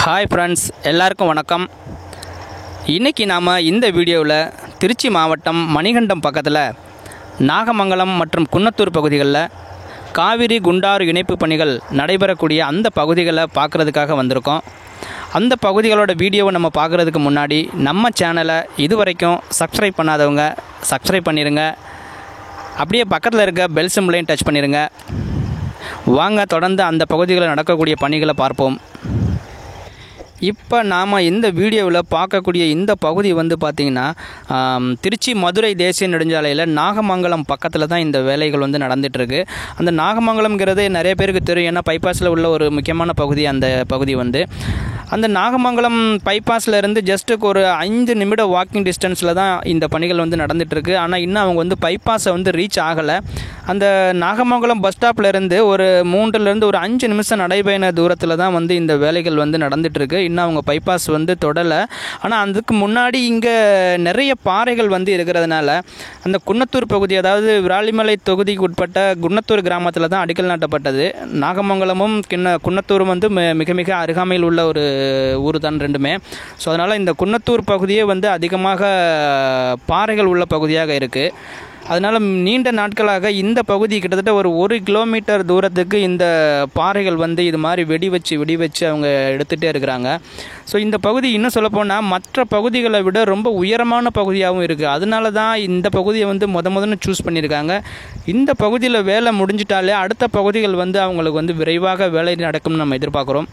Hi friends, எல்லாருக்கும் வணக்கம். இன்றைக்கி நாம் இந்த வீடியோவில் திருச்சி மாவட்டம் மணிகண்டம் பக்கத்தில் நாகமங்கலம் மற்றும் குன்னத்தூர் பகுதிகளில் காவிரி குண்டாறு இணைப்பு பணிகள் நடைபெறக்கூடிய அந்த பகுதிகளை பார்க்குறதுக்காக வந்திருக்கோம். அந்த பகுதிகளோட வீடியோவை நம்ம பார்க்குறதுக்கு முன்னாடி நம்ம சேனலை இதுவரைக்கும் சப்ஸ்கிரைப் பண்ணாதவங்க சப்ஸ்கிரைப் பண்ணிடுங்க. அப்படியே பக்கத்தில் இருக்க பெல் சிம்பலையும் டச் பண்ணிடுங்க. வாங்க தொடர்ந்து அந்த பகுதிகளில் நடக்கக்கூடிய பணிகளை பார்ப்போம். இப்போ நாம் இந்த வீடியோவில் பார்க்கக்கூடிய இந்த பகுதி பார்த்திங்கன்னா திருச்சி மதுரை தேசிய நெடுஞ்சாலையில் நாகமங்கலம் பக்கத்தில் தான் இந்த வேலைகள் நடந்துகிட்ருக்கு. அந்த நாகமங்கலம்ங்கிறது நிறைய பேருக்கு தெரியும், ஏன்னா பைபாஸில் உள்ள ஒரு முக்கியமான பகுதி. அந்த பகுதி அந்த நாகமங்கலம் பைபாஸில் இருந்து ஜஸ்ட்டுக்கு ஒரு 5 நிமிட வாக்கிங் டிஸ்டன்ஸில் தான் இந்த பணிகள் நடந்துகிட்ருக்கு. ஆனால் இன்னும் அவங்க பைபாஸை ரீச் ஆகலை. அந்த நாகமங்கலம் பஸ் ஸ்டாப்பில் இருந்து ஒரு 3லேருந்து ஒரு 5 நிமிஷம் நடைபயண தூரத்தில் தான் இந்த வேலைகள் நடந்துகிட்ருக்கு. இன்னும் அவங்க பைபாஸ் தொடலை. ஆனால் அதுக்கு முன்னாடி இங்கே நிறைய பாறைகள் இருக்கிறதுனால அந்த குன்னத்தூர் பகுதி, அதாவது விராலிமலை தொகுதிக்கு உட்பட்ட குன்னத்தூர் கிராமத்தில் தான் அடிக்கல் நாட்டப்பட்டது. நாகமங்கலமும் குன்னத்தூரும் மிக மிக அருகாமையில் உள்ள ஒரு ஊர் தான் ரெண்டுமே. ஸோ அதனால் இந்த குன்னத்தூர் பகுதியே அதிகமாக பாறைகள் உள்ள பகுதியாக இருக்குது. அதனால் நீண்ட நாட்களாக இந்த பகுதி கிட்டத்தட்ட ஒரு 1 கிலோமீட்டர் தூரத்துக்கு இந்த பாறைகள் இது மாதிரி வெடி வச்சு அவங்க எடுத்துகிட்டே இருக்கிறாங்க. ஸோ இந்த பகுதி இன்னும் சொல்லப்போனால் மற்ற பகுதிகளை விட ரொம்ப உயரமான பகுதியாகவும் இருக்குது. அதனால தான் இந்த பகுதியை முதன்னு சூஸ் பண்ணியிருக்காங்க. இந்த பகுதியில் வேலை முடிஞ்சிட்டாலே அடுத்த பகுதிகள் அவங்களுக்கு விரைவாக வேலை நடக்கும்னு நம்ம எதிர்பார்க்குறோம்.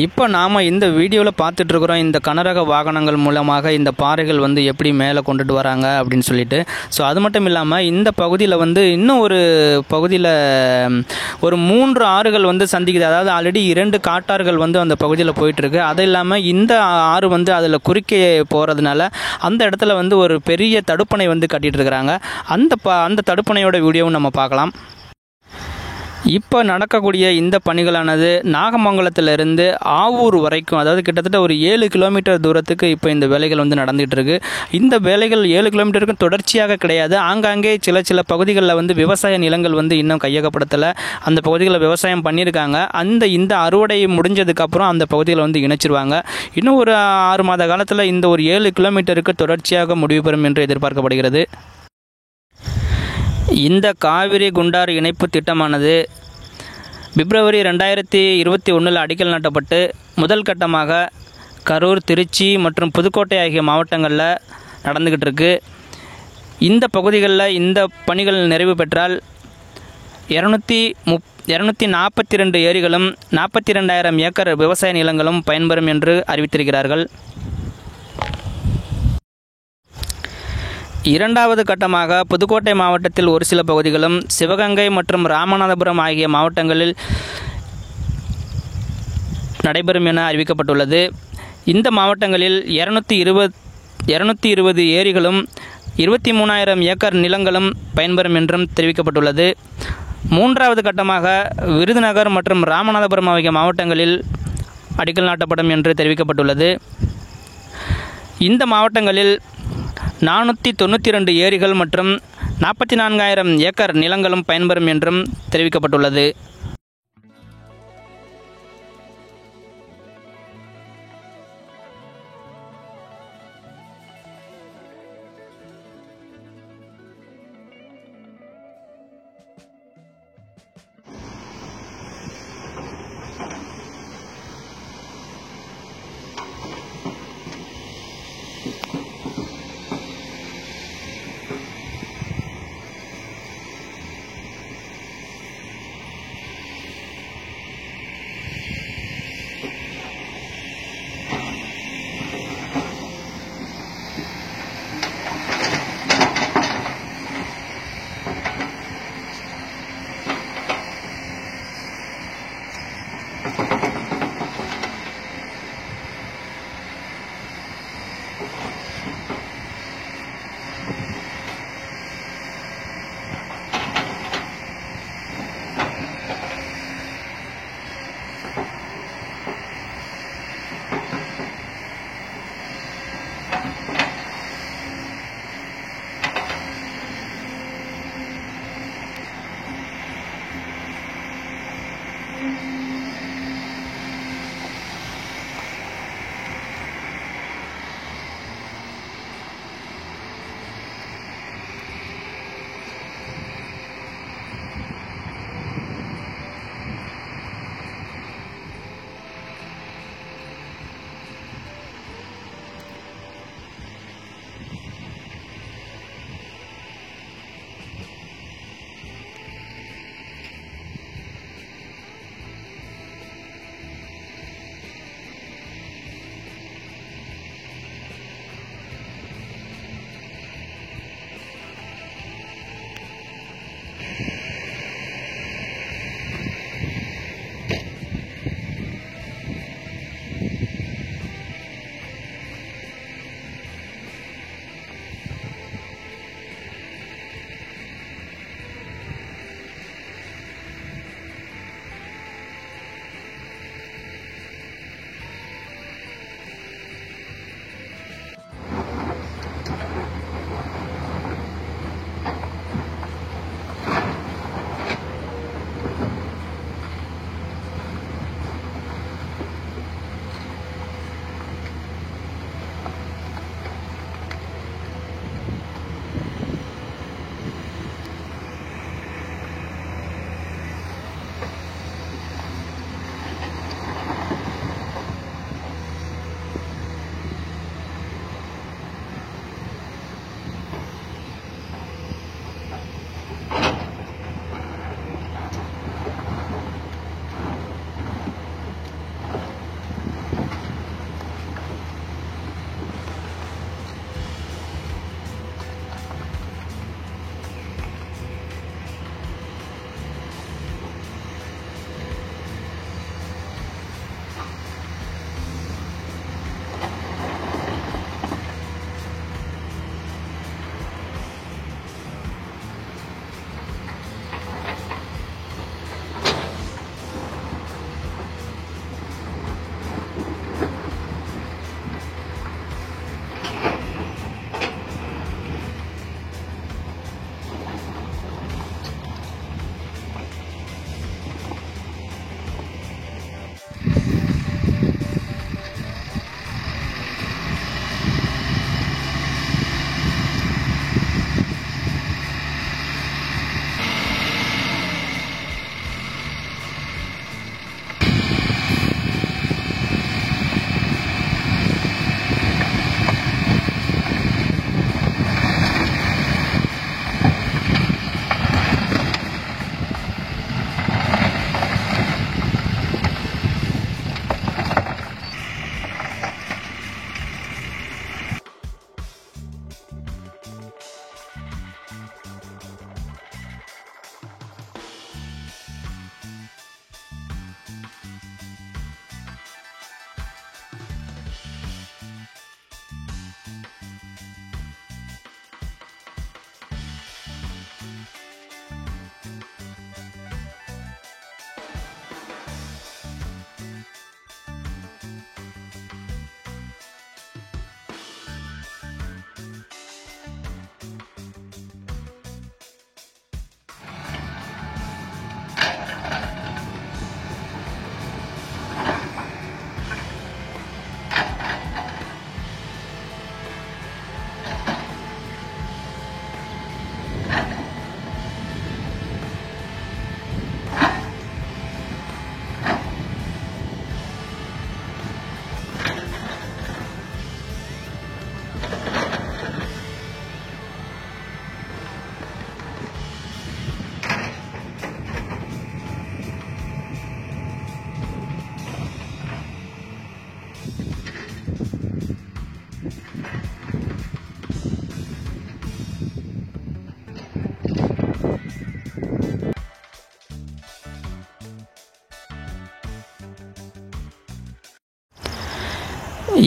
இப்போ நாம் இந்த வீடியோவில் பார்த்துட்ருக்குறோம், இந்த கனரக வாகனங்கள் மூலமாக இந்த பாறைகள் எப்படி மேலே கொண்டுட்டு வராங்க அப்படின்னு சொல்லிட்டு. ஸோ அது மட்டும் இல்லாமல் இந்த பகுதியில் இன்னும் ஒரு பகுதியில் ஒரு 3 ஆறுகள் சந்திக்குது. அதாவது ஆல்ரெடி 2 காட்டாறுகள் அந்த பகுதியில் போயிட்டுருக்கு. அது இல்லாமல் இந்த ஆறு அதில் குறுக்கே போகிறதுனால அந்த இடத்துல ஒரு பெரிய தடுப்பணை கட்டிகிட்டு இருக்கிறாங்க. அந்த தடுப்பணையோட வீடியோவும் நம்ம பார்க்கலாம். இப்போ நடக்கக்கூடிய இந்த பணிகளானது நாகமங்கலத்திலிருந்து ஆவூர் வரைக்கும், அதாவது கிட்டத்தட்ட ஒரு 7 கிலோமீட்டர் தூரத்துக்கு இப்போ இந்த வேலைகள் வந்து நடந்துகிட்டு இருக்கு. இந்த வேலைகள் 7 கிலோமீட்டருக்கும் தொடர்ச்சியாக கிடையாது. ஆங்காங்கே சில பகுதிகளில் வந்து விவசாய நிலங்கள் வந்து இன்னும் கையகப்படுத்தலை. அந்த பகுதிகளில் விவசாயம் பண்ணியிருக்காங்க. இந்த அறுவடை முடிஞ்சதுக்கப்புறம் அந்த பகுதிகளை வந்து இணைச்சிருவாங்க. இன்னும் ஒரு 6 மாத காலத்தில் இந்த ஒரு 7 கிலோமீட்டருக்கு தொடர்ச்சியாக முடிவு பெறும் என்று எதிர்பார்க்கப்படுகிறது. இந்த காவிரி குண்டாறு இணைப்பு திட்டமானது பிப்ரவரி 2021 அடிக்கல் நாட்டப்பட்டு முதல் கட்டமாக கரூர், திருச்சி மற்றும் புதுக்கோட்டை ஆகிய மாவட்டங்களில் நடந்துக்கிட்டு இருக்கு. இந்த பகுதிகளில் இந்த பணிகள் நிறைவு பெற்றால் 242 ஏரிகளும் 42,000 ஏக்கர் விவசாய நிலங்களும் பயன்பெறும் என்று அறிவித்திருக்கிறார்கள். இரண்டாவது கட்டமாக புதுக்கோட்டை மாவட்டத்தில் ஒரு சில பகுதிகளும், சிவகங்கை மற்றும் ராமநாதபுரம் ஆகிய மாவட்டங்களில் நடைபெறும் என அறிவிக்கப்பட்டுள்ளது. இந்த மாவட்டங்களில் 220 ஏரிகளும் 23,000 ஏக்கர் நிலங்களும் பயன்பெறும் என்றும் தெரிவிக்கப்பட்டுள்ளது. மூன்றாவது கட்டமாக விருதுநகர் மற்றும் ராமநாதபுரம் ஆகிய மாவட்டங்களில் அடிக்கல் நாட்டப்படும் என்று தெரிவிக்கப்பட்டுள்ளது. இந்த மாவட்டங்களில் 492 ஏரிகள் மற்றும் 44,000 ஏக்கர் நிலங்களும் பயன்பெறும் என்றும் தெரிவிக்கப்பட்டுள்ளது.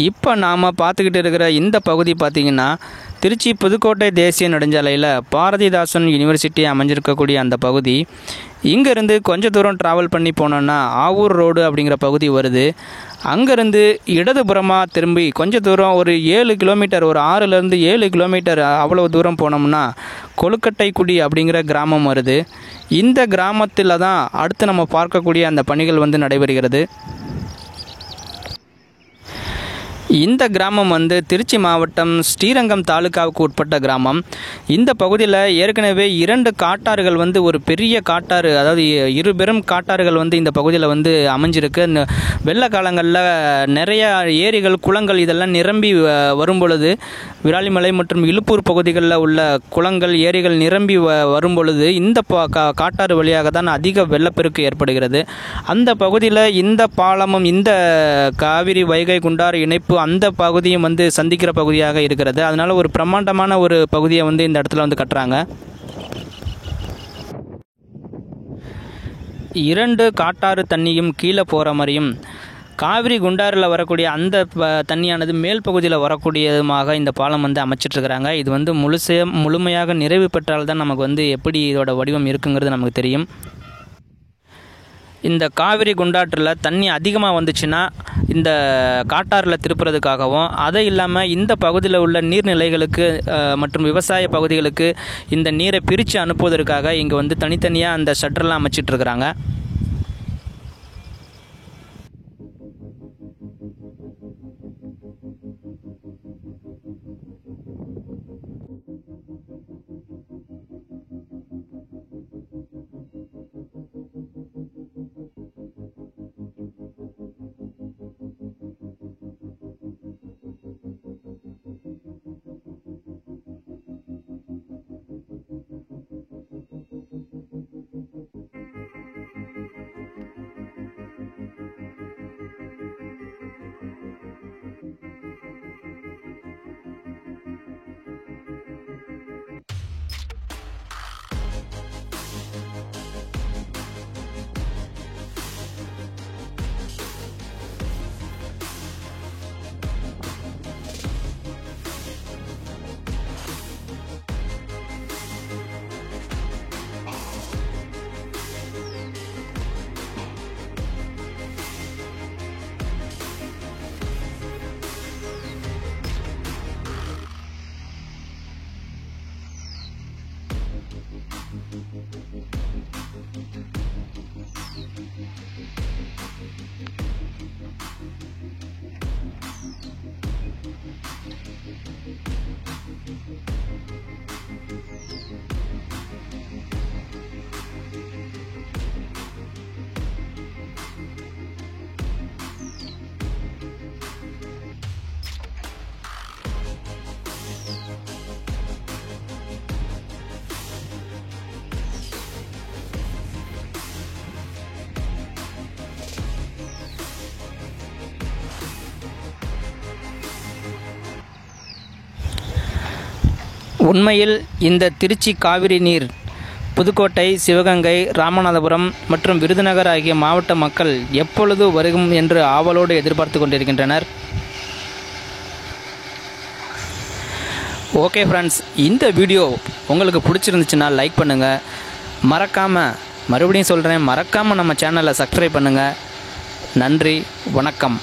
இப்போ நாம் பார்த்துக்கிட்டு இருக்கிற இந்த பகுதி பார்த்திங்கன்னா திருச்சி புதுக்கோட்டை தேசிய நெடுஞ்சாலையில் பாரதிதாசன் யூனிவர்சிட்டி அமைஞ்சிருக்கக்கூடிய அந்த பகுதி. இங்கேருந்து கொஞ்சம் தூரம் ட்ராவல் பண்ணி போனோன்னா ஆவூர் ரோடு அப்படிங்கிற பகுதி வருது. அங்கேருந்து இடதுபுறமாக திரும்பி கொஞ்சம் தூரம் ஒரு 7 கிலோமீட்டர், ஒரு 6லேருந்து 7 கிலோமீட்டர் அவ்வளோ தூரம் போனோம்னா கொழுக்கட்டைக்குடி அப்படிங்கிற கிராமம் வருது. இந்த கிராமத்தில் தான் அடுத்து நம்ம பார்க்கக்கூடிய அந்த பணிகள் நடைபெறுகிறது. இந்த கிராமம் திருச்சி மாவட்டம் ஸ்ரீரங்கம் தாலுகாவுக்கு உட்பட்ட கிராமம். இந்த பகுதியில் ஏற்கனவே 2 காட்டாறுகள் ஒரு பெரிய காட்டாறு, அதாவது 2 பெரும் காட்டாறுகள் இந்த பகுதியில் அமைஞ்சிருக்கு. வெள்ள காலங்களில் நிறைய ஏரிகள் குளங்கள் இதெல்லாம் நிரம்பி வரும் பொழுது, விராலிமலை மற்றும் இலுப்பூர் பகுதிகளில் உள்ள குளங்கள் ஏரிகள் நிரம்பி வரும் பொழுது இந்த காட்டாறு வழியாக தான் அதிக வெள்ளப்பெருக்கு ஏற்படுகிறது. அந்த பகுதியில் இந்த பாலமும் இந்த காவிரி வைகை குண்டாறு இணைப்பு அந்த பகுதியும் சந்திக்கிற பகுதியாக இருக்கிறது. அதனால ஒரு பிரம்மாண்டமான ஒரு பகுதியை இந்த இடத்துல கட்டுறாங்க. 2 காட்டாறு தண்ணியும் கீழே போகிற மாதிரியும் காவிரி குண்டாறில் வரக்கூடிய அந்த தண்ணியானது மேல் பகுதியில் வரக்கூடியதுமாக இந்த பாலம் அமைச்சிட்ருக்கிறாங்க. இது முழுமையாக நிறைவு பெற்றால்தான் நமக்கு எப்படி இதோட வடிவம் இருக்குங்கிறது நமக்கு தெரியும். இந்த காவிரி குண்டாற்றில் தண்ணி அதிகமாக வந்துச்சுன்னா இந்த காட்டாறில் திருப்புறதுக்காகவும், அதை இல்லாமல் இந்த பகுதியில் உள்ள நீர்நிலைகளுக்கு மற்றும் விவசாய பகுதிகளுக்கு இந்த நீரை பிரித்து அனுப்புவதற்காக இங்கே தனித்தனியாக அந்த ஷட்டர்லாம் அமைச்சிட்ருக்கிறாங்க. உண்மையில் இந்த திருச்சி காவிரி நீர் புதுக்கோட்டை, சிவகங்கை, ராமநாதபுரம் மற்றும் விருதுநகர் ஆகிய மாவட்ட மக்கள் எப்பொழுது வரும் என்று ஆவலோடு எதிர்பார்த்து கொண்டிருக்கின்றனர். ஓகே ஃப்ரெண்ட்ஸ், இந்த வீடியோ உங்களுக்கு பிடிச்சிருந்துச்சுன்னா லைக் பண்ணுங்கள். மறக்காமல் நம்ம சேனலை சப்ஸ்கிரைப் பண்ணுங்கள். நன்றி, வணக்கம்.